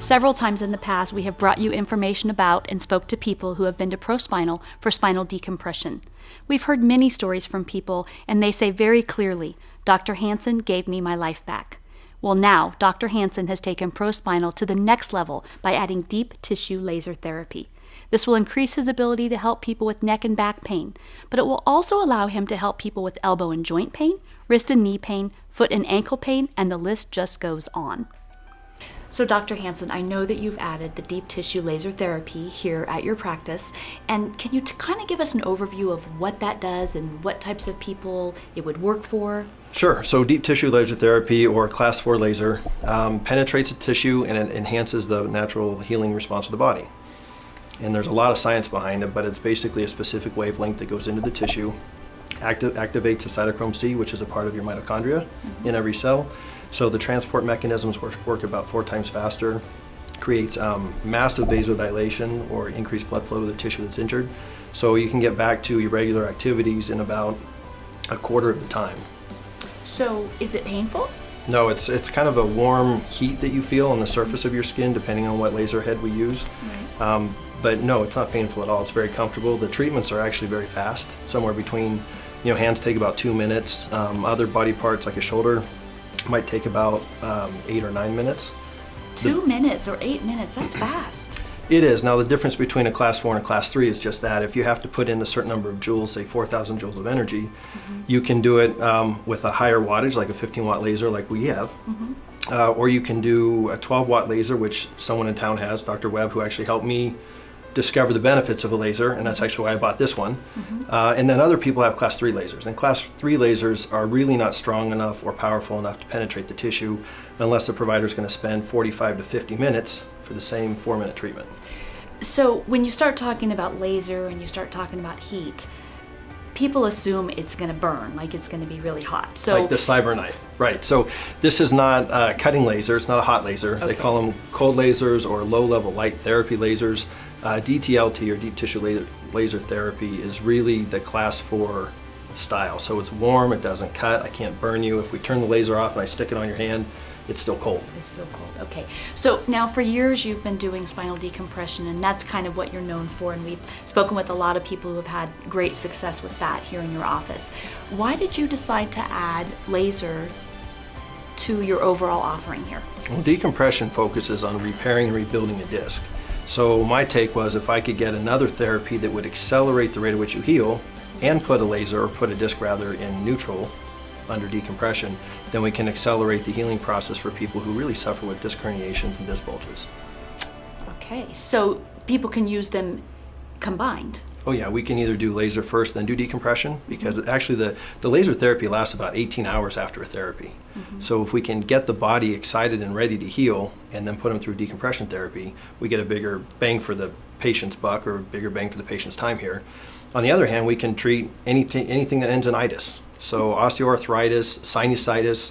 Several times in the past, we have brought you information about and spoke to people who have been to ProSpinal for spinal decompression. We've heard many stories from people, and they say very clearly, Dr. Hansen gave me my life back. Well, now, Dr. Hansen has taken ProSpinal to the next level by adding deep tissue laser therapy. This will increase his ability to help people with neck and back pain, but it will also allow him to help people with elbow and joint pain, wrist and knee pain, foot and ankle pain, and the list just goes on. So Dr. Hansen, I know that you've added the deep tissue laser therapy here at your practice, and can you kind of give us an overview of what that does and what types of people it would work for? Sure. So deep tissue laser therapy, or class 4 laser, penetrates the tissue and it enhances the natural healing response of the body. And there's a lot of science behind it, but it's basically a specific wavelength that goes into the tissue, activates the cytochrome C, which is a part of your mitochondria in every cell. So the transport mechanisms work about 4 times faster, creates massive vasodilation or increased blood flow to the tissue that's injured. So you can get back to your regular activities in about a quarter of the time. So is it painful? No, it's kind of a warm heat that you feel on the surface of your skin, depending on what laser head we use. Right. But no, it's not painful at all. It's very comfortable. The treatments are actually very fast, somewhere between, hands take about 2 minutes. Other body parts like a shoulder might take about 8 or 9 minutes. 2 minutes or 8 minutes, that's fast. It is. Now the difference between a class 4 and a class 3 is just that. If you have to put in a certain number of joules, say 4,000 joules of energy, you can do it with a higher wattage, like a 15-watt laser like we have. Or you can do a 12-watt laser, which someone in town has, Dr. Webb, who actually helped me discover the benefits of a laser, and that's actually why I bought this one. And then other people have class 3 lasers, and class 3 lasers are really not strong enough or powerful enough to penetrate the tissue unless the provider is going to spend 45 to 50 minutes for the same 4-minute treatment. So when you start talking about laser and you start talking about heat, people assume it's going to burn, like it's going to be really hot. So like the cyber knife, right? So this is not a cutting laser, it's not a hot laser. Okay. They call them cold lasers or low-level light therapy lasers. DTLT, or deep tissue laser therapy, is really the class 4 style. So it's warm, it doesn't cut, I can't burn you. If we turn the laser off and I stick it on your hand, it's still cold. It's still cold, okay. So now for years you've been doing spinal decompression, and that's kind of what you're known for, and we've spoken with a lot of people who have had great success with that here in your office. Why did you decide to add laser to your overall offering here? Well, decompression focuses on repairing and rebuilding a disc. So my take was, if I could get another therapy that would accelerate the rate at which you heal and put a laser, or put a disc rather, in neutral under decompression, then we can accelerate the healing process for people who really suffer with disc herniations and disc bulges. Okay, so people can use them combined? Oh yeah, we can either do laser first, then do decompression, because actually the laser therapy lasts about 18 hours after a therapy. So if we can get the body excited and ready to heal and then put them through decompression therapy, we get a bigger bang for the patient's buck, or a bigger bang for the patient's time here. On the other hand, we can treat anything that ends in itis. So osteoarthritis, sinusitis,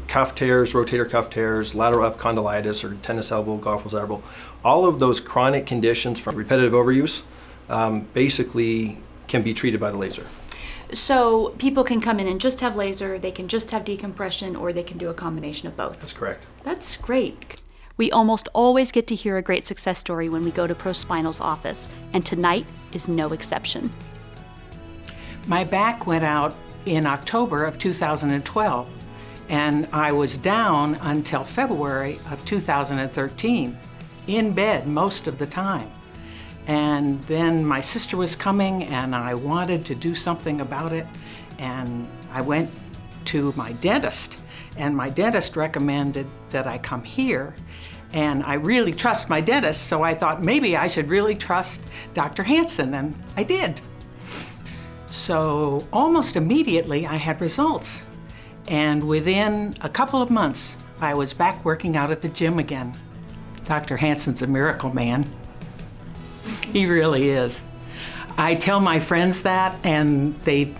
cuff tears, rotator cuff tears, lateral epicondylitis, or tennis elbow, golfer's elbow, all of those chronic conditions from repetitive overuse basically can be treated by the laser. So people can come in and just have laser, they can just have decompression, or they can do a combination of both? That's correct. That's great. We almost always get to hear a great success story when we go to ProSpinal's office, and tonight is no exception. My back went out in October of 2012, and I was down until February of 2013, in bed most of the time. And then my sister was coming, and I wanted to do something about it, and I went to my dentist, and my dentist recommended that I come here, and I really trust my dentist, so I thought maybe I should really trust Dr. Hansen, and I did. So almost immediately I had results, and within a couple of months I was back working out at the gym again. Dr. Hansen's a miracle man. He really is. I tell my friends that, and they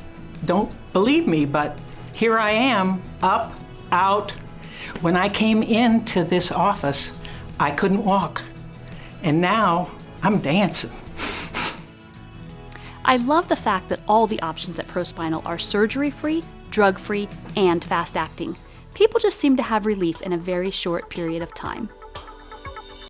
don't believe me, but here I am, up, out. When I came into this office, I couldn't walk, and now I'm dancing. I love the fact that all the options at ProSpinal are surgery-free, drug-free, and fast-acting. People just seem to have relief in a very short period of time.